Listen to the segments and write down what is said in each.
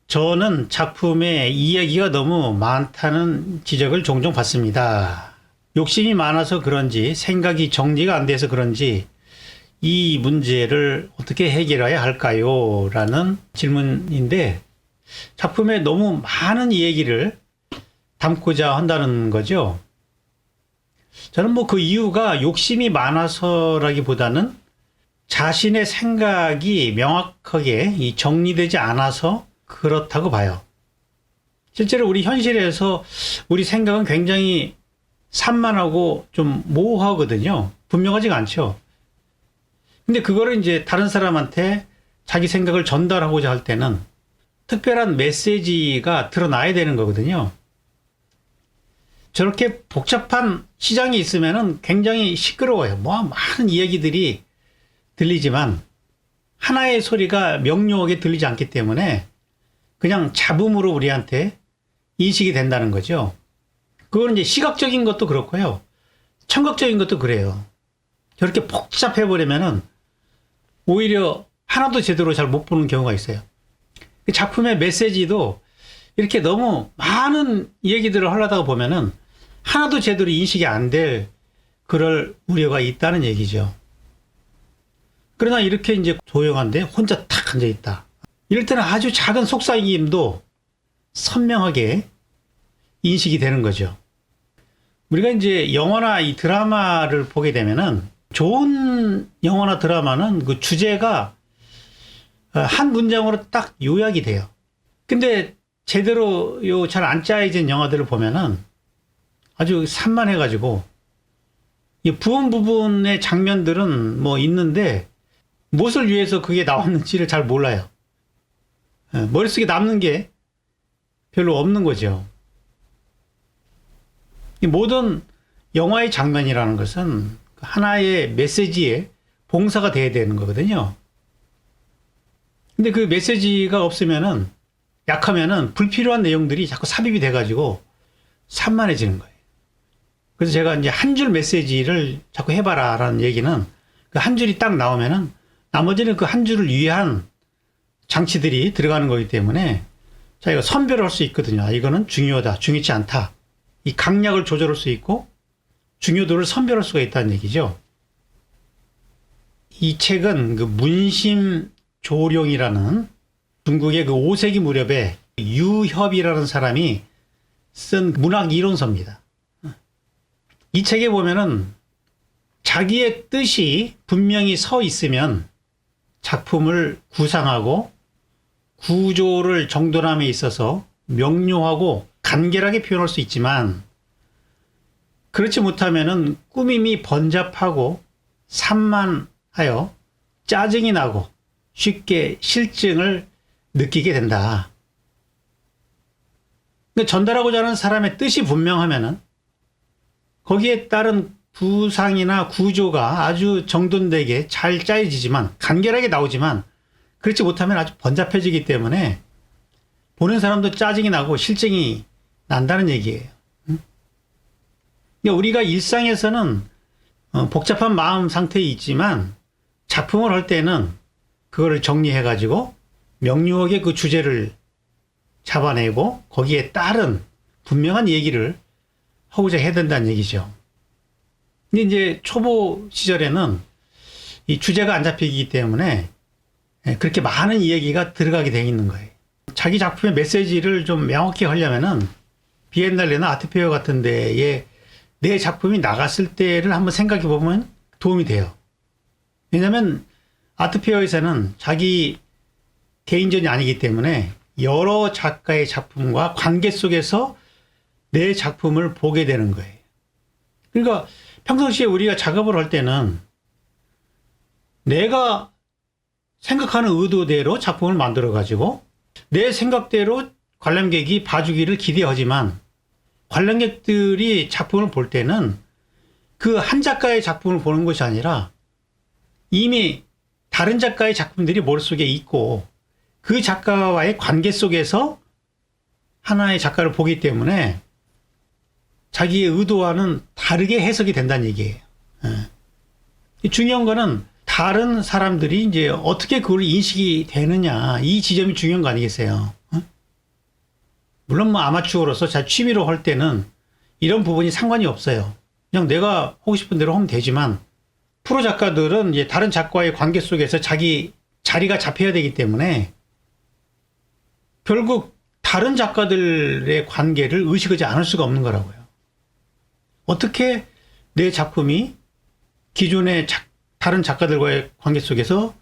저는 작품에 이야기가 너무 많다는 지적을 종종 받습니다. 욕심이 많아서 그런지 생각이 정리가 안 돼서 그런지 이 문제를 어떻게 해결해야 할까요? 라는 질문인데 작품에 너무 많은 얘기를 담고자 한다는 거죠. 저는 뭐 그 이유가 욕심이 많아서라기보다는 자신의 생각이 명확하게 정리되지 않아서 그렇다고 봐요. 실제로 우리 현실에서 우리 생각은 굉장히 산만하고 좀 모호하거든요. 분명하지가 않죠. 근데 그거를 이제 다른 사람한테 자기 생각을 전달하고자 할 때는 특별한 메시지가 드러나야 되는 거거든요. 저렇게 복잡한 시장이 있으면은 굉장히 시끄러워요. 뭐 많은 이야기들이 들리지만 하나의 소리가 명료하게 들리지 않기 때문에 그냥 잡음으로 우리한테 인식이 된다는 거죠. 그건 이제 시각적인 것도 그렇고요. 청각적인 것도 그래요. 저렇게 복잡해 버리면은 오히려 하나도 제대로 잘 못 보는 경우가 있어요. 그 작품의 메시지도 이렇게 너무 많은 얘기들을 하려다가 보면은 하나도 제대로 인식이 안 될 그럴 우려가 있다는 얘기죠. 그러나 이렇게 이제 조용한데 혼자 탁 앉아 있다. 이럴 때는 아주 작은 속삭임도 선명하게 인식이 되는 거죠. 우리가 이제 영화나 이 드라마를 보게 되면은 좋은 영화나 드라마는 그 주제가 한 문장으로 딱 요약이 돼요. 근데 제대로 잘 안 짜여진 영화들을 보면은 아주 산만해가지고 이 부분의 장면들은 뭐 있는데 무엇을 위해서 그게 나왔는지를 잘 몰라요. 머릿속에 남는 게 별로 없는 거죠. 이 모든 영화의 장면이라는 것은 하나의 메시지에 봉사가 돼야 되는 거거든요. 근데 그 메시지가 없으면은 약하면은 불필요한 내용들이 자꾸 삽입이 돼가지고 산만해지는 거예요. 그래서 제가 이제 한 줄 메시지를 자꾸 해봐라 라는 얘기는 그 한 줄이 딱 나오면은 나머지는 그 한 줄을 위한 장치들이 들어가는 거기 때문에 자기가 선별할 수 있거든요. 아, 이거는 중요하다, 중요치 않다. 이 강약을 조절할 수 있고 중요도를 선별할 수가 있다는 얘기죠. 이 책은 그 문심조룡이라는 중국의 그 5세기 무렵에 유협이라는 사람이 쓴 문학 이론서입니다. 이 책에 보면은 자기의 뜻이 분명히 서 있으면 작품을 구상하고 구조를 정돈함에 있어서 명료하고 간결하게 표현할 수 있지만 그렇지 못하면은 꾸밈이 번잡하고 산만하여 짜증이 나고 쉽게 실증을 느끼게 된다. 근데 전달하고자 하는 사람의 뜻이 분명하면은 거기에 따른 구상이나 구조가 아주 정돈되게 잘 짜여지지만 간결하게 나오지만 그렇지 못하면 아주 번잡해지기 때문에 보는 사람도 짜증이 나고 실증이 난다는 얘기예요. 그러니까 우리가 일상에서는 복잡한 마음 상태에 있지만 작품을 할 때는 그거를 정리해가지고 명료하게 그 주제를 잡아내고 거기에 따른 분명한 얘기를 하고자 해야 된다는 얘기죠. 근데 이제 초보 시절에는 이 주제가 안 잡히기 때문에 그렇게 많은 이야기가 들어가게 돼 있는 거예요. 자기 작품의 메시지를 좀 명확히 하려면은 비엔날레나 아트페어 같은 데에 내 작품이 나갔을 때를 한번 생각해 보면 도움이 돼요. 왜냐하면 아트페어에서는 자기 개인전이 아니기 때문에 여러 작가의 작품과 관계 속에서 내 작품을 보게 되는 거예요. 그러니까 평상시에 우리가 작업을 할 때는 내가 생각하는 의도대로 작품을 만들어 가지고 내 생각대로 관람객이 봐주기를 기대하지만 관람객들이 작품을 볼 때는 그 한 작가의 작품을 보는 것이 아니라 이미 다른 작가의 작품들이 머릿속에 있고 그 작가와의 관계 속에서 하나의 작가를 보기 때문에 자기의 의도와는 다르게 해석이 된다는 얘기예요. 중요한 거는 다른 사람들이 이제 어떻게 그걸 인식이 되느냐, 이 지점이 중요한 거 아니겠어요? 물론 뭐 아마추어로서 자 취미로 할 때는 이런 부분이 상관이 없어요. 그냥 내가 하고 싶은 대로 하면 되지만 프로 작가들은 이제 다른 작가와의 관계 속에서 자기 자리가 잡혀야 되기 때문에 결국 다른 작가들의 관계를 의식하지 않을 수가 없는 거라고요. 어떻게 내 작품이 기존의 다른 작가들과의 관계 속에서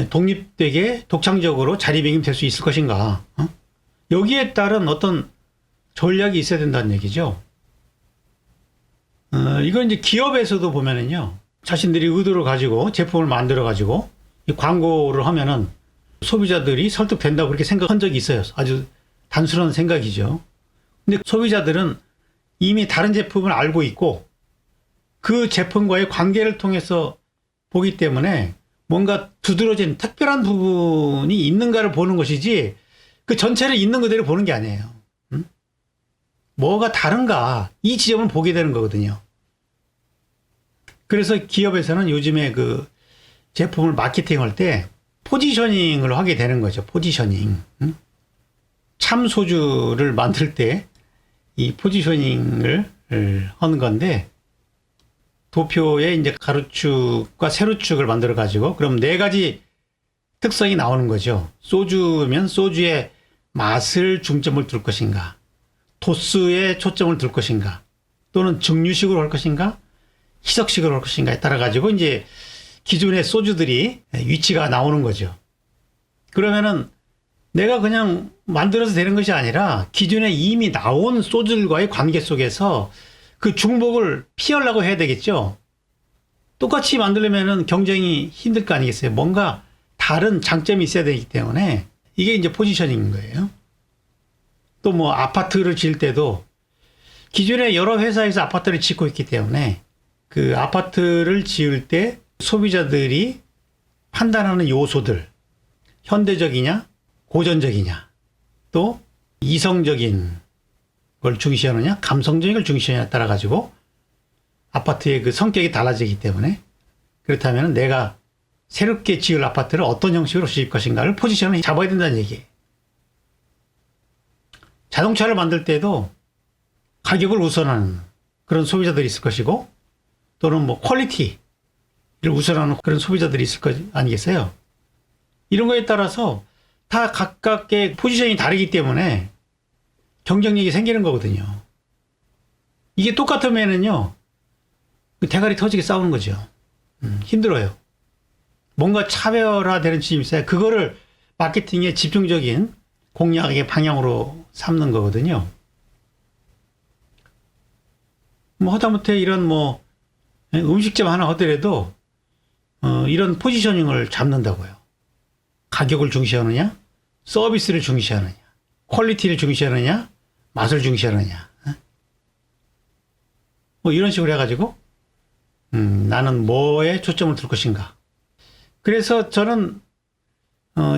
독립되게 독창적으로 자리매김될 수 있을 것인가? 여기에 따른 어떤 전략이 있어야 된다는 얘기죠. 이건 이제 기업에서도 보면은요, 자신들이 의도를 가지고 제품을 만들어 가지고 광고를 하면은 소비자들이 설득된다고 그렇게 생각한 적이 있어요. 아주 단순한 생각이죠. 근데 소비자들은 이미 다른 제품을 알고 있고 그 제품과의 관계를 통해서 보기 때문에 뭔가 두드러진 특별한 부분이 있는가를 보는 것이지 그 전체를 있는 그대로 보는 게 아니에요. 뭐가 다른가 이 지점을 보게 되는 거거든요. 그래서 기업에서는 요즘에 그 제품을 마케팅할 때 포지셔닝을 하게 되는 거죠. 포지셔닝. 참 소주를 만들 때 이 포지셔닝을 하는 건데 도표에 이제 가로축과 세로축을 만들어 가지고 그럼 네 가지 특성이 나오는 거죠. 소주면 소주의 맛을 중점을 둘 것인가, 도수에 초점을 둘 것인가, 또는 증류식으로 할 것인가, 희석식으로 할 것인가에 따라 가지고 이제 기존의 소주들이 위치가 나오는 거죠. 그러면은 내가 그냥 만들어서 되는 것이 아니라 기존에 이미 나온 소주들과의 관계 속에서 그 중복을 피하려고 해야 되겠죠. 똑같이 만들려면은 경쟁이 힘들 거 아니겠어요. 뭔가 다른 장점이 있어야 되기 때문에 이게 이제 포지셔닝인 거예요. 또 뭐 아파트를 지을 때도 기존에 여러 회사에서 아파트를 짓고 있기 때문에 그 아파트를 지을 때 소비자들이 판단하는 요소들, 현대적이냐, 고전적이냐, 또 이성적인 걸 중시하느냐, 감성적인 걸 중시하느냐에 따라 가지고 아파트의 그 성격이 달라지기 때문에 그렇다면 내가 새롭게 지을 아파트를 어떤 형식으로 지을 것인가를 포지션을 잡아야 된다는 얘기예요. 자동차를 만들 때도 가격을 우선하는 그런 소비자들이 있을 것이고 또는 뭐 퀄리티를 우선하는 그런 소비자들이 있을 것 아니겠어요? 이런 거에 따라서 다 각각의 포지션이 다르기 때문에 경쟁력이 생기는 거거든요. 이게 똑같으면은요, 대가리 터지게 싸우는 거죠. 힘들어요. 뭔가 차별화되는 지점이 있어야 그거를 마케팅의 집중적인 공략의 방향으로 삼는 거거든요. 뭐 하다못해 이런 뭐 음식점 하나 하더라도 이런 포지셔닝을 잡는다고요. 가격을 중시하느냐, 서비스를 중시하느냐, 퀄리티를 중시하느냐, 맛을 중시하느냐. 뭐 이런 식으로 해가지고 나는 뭐에 초점을 둘 것인가. 그래서 저는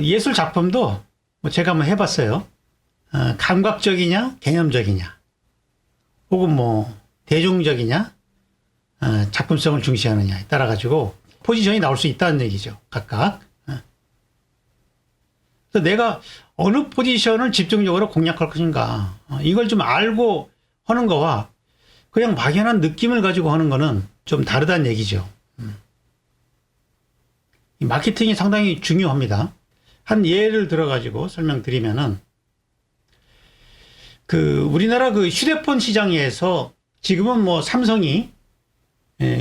예술 작품도 뭐 제가 한번 해봤어요. 감각적이냐, 개념적이냐, 혹은 뭐 대중적이냐, 작품성을 중시하느냐에 따라 가지고 포지션이 나올 수 있다는 얘기죠. 각각. 그래서 내가 어느 포지션을 집중적으로 공략할 것인가, 이걸 좀 알고 하는 거와 그냥 막연한 느낌을 가지고 하는 거는 좀 다르다는 얘기죠. 이 마케팅이 상당히 중요합니다. 한 예를 들어 가지고 설명드리면은 우리나라 그 휴대폰 시장에서 지금은 뭐 삼성이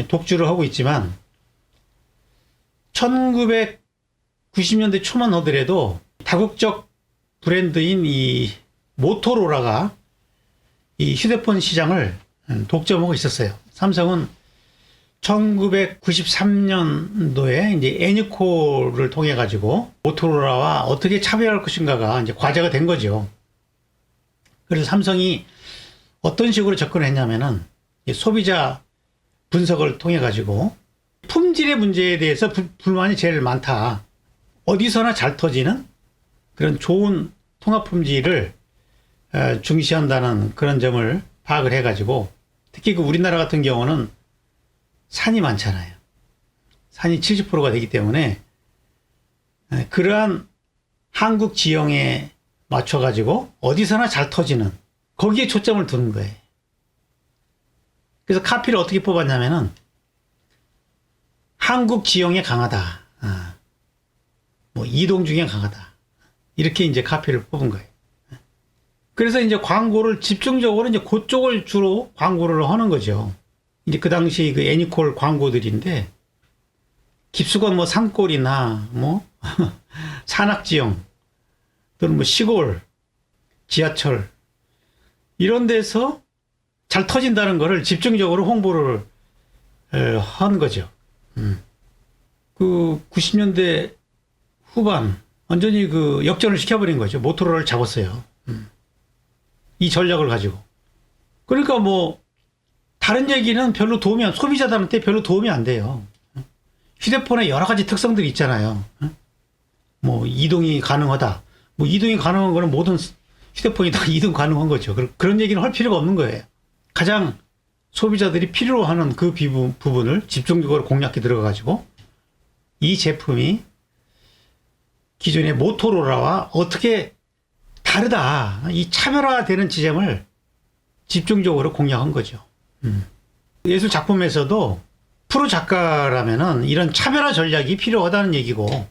독주를 하고 있지만 1990년대 초만 하더라도 다국적 브랜드인 이 모토로라가 이 휴대폰 시장을 독점하고 있었어요. 삼성은 1993년도에 이제 애니콜을 통해 가지고 모토로라와 어떻게 차별할 것인가가 이제 과제가 된 거죠. 그래서 삼성이 어떤 식으로 접근했냐면은 소비자 분석을 통해 가지고 품질의 문제에 대해서 불만이 제일 많다. 어디서나 잘 터지는 그런 좋은 통합 품질을 중시한다는 그런 점을 파악을 해 가지고 특히 그 우리나라 같은 경우는 산이 많잖아요. 산이 70%가 되기 때문에 그러한 한국 지형에 맞춰가지고 어디서나 잘 터지는 거기에 초점을 두는 거예요. 그래서 카피를 어떻게 뽑았냐면은 한국 지형에 강하다. 뭐 이동 중에 강하다. 이렇게 이제 카피를 뽑은 거예요. 그래서 이제 광고를 집중적으로 이제 그쪽을 주로 광고를 하는 거죠. 이제 그 당시 그 애니콜 광고들인데 깊숙한 뭐 산골이나 뭐 산악지형 또는 뭐 시골, 지하철 이런 데서 잘 터진다는 거를 집중적으로 홍보를 한 거죠. 그 90년대 후반 완전히 그 역전을 시켜버린 거죠. 모토로라를 잡았어요. 이 전략을 가지고. 그러니까 뭐 다른 얘기는 별로 소비자들한테 별로 도움이 안 돼요. 휴대폰에 여러 가지 특성들이 있잖아요. 뭐 이동이 가능하다. 뭐 이동이 가능한 거는 모든 휴대폰이 다 이동 가능한 거죠. 그런 얘기는 할 필요가 없는 거예요. 가장 소비자들이 필요로 하는 그 부분을 집중적으로 공략해 들어가가지고 이 제품이 기존의 모토로라와 어떻게 다르다. 이 차별화되는 지점을 집중적으로 공략한 거죠. 예술 작품에서도 프로 작가라면은 이런 차별화 전략이 필요하다는 얘기고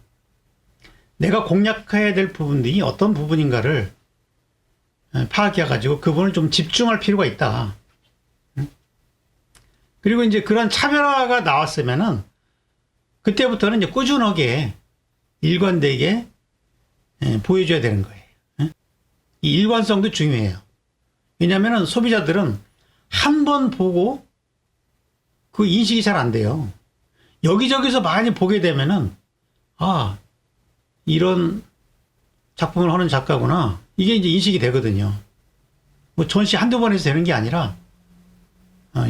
내가 공략해야 될 부분들이 어떤 부분인가를 파악해가지고 그 부분을 좀 집중할 필요가 있다. 그리고 이제 그런 차별화가 나왔으면은 그때부터는 이제 꾸준하게 일관되게 보여줘야 되는 거예요. 이 일관성도 중요해요. 왜냐하면 소비자들은 한 번 보고 그 인식이 잘 안 돼요. 여기저기서 많이 보게 되면은 이런 작품을 하는 작가구나. 이게 이제 인식이 되거든요. 뭐 전시 한두 번에서 되는 게 아니라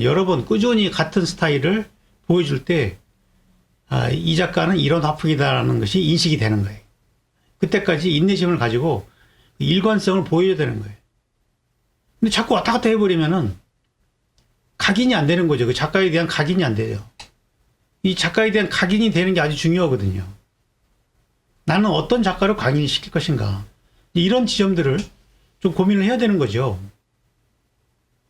여러 번 꾸준히 같은 스타일을 보여줄 때 이 작가는 이런 화풍이다라는 것이 인식이 되는 거예요. 그때까지 인내심을 가지고 일관성을 보여야 되는 거예요. 근데 자꾸 왔다 갔다 해버리면은 각인이 안 되는 거죠. 그 작가에 대한 각인이 안 돼요. 이 작가에 대한 각인이 되는 게 아주 중요하거든요. 나는 어떤 작가를 각인시킬 것인가. 이런 지점들을 좀 고민을 해야 되는 거죠.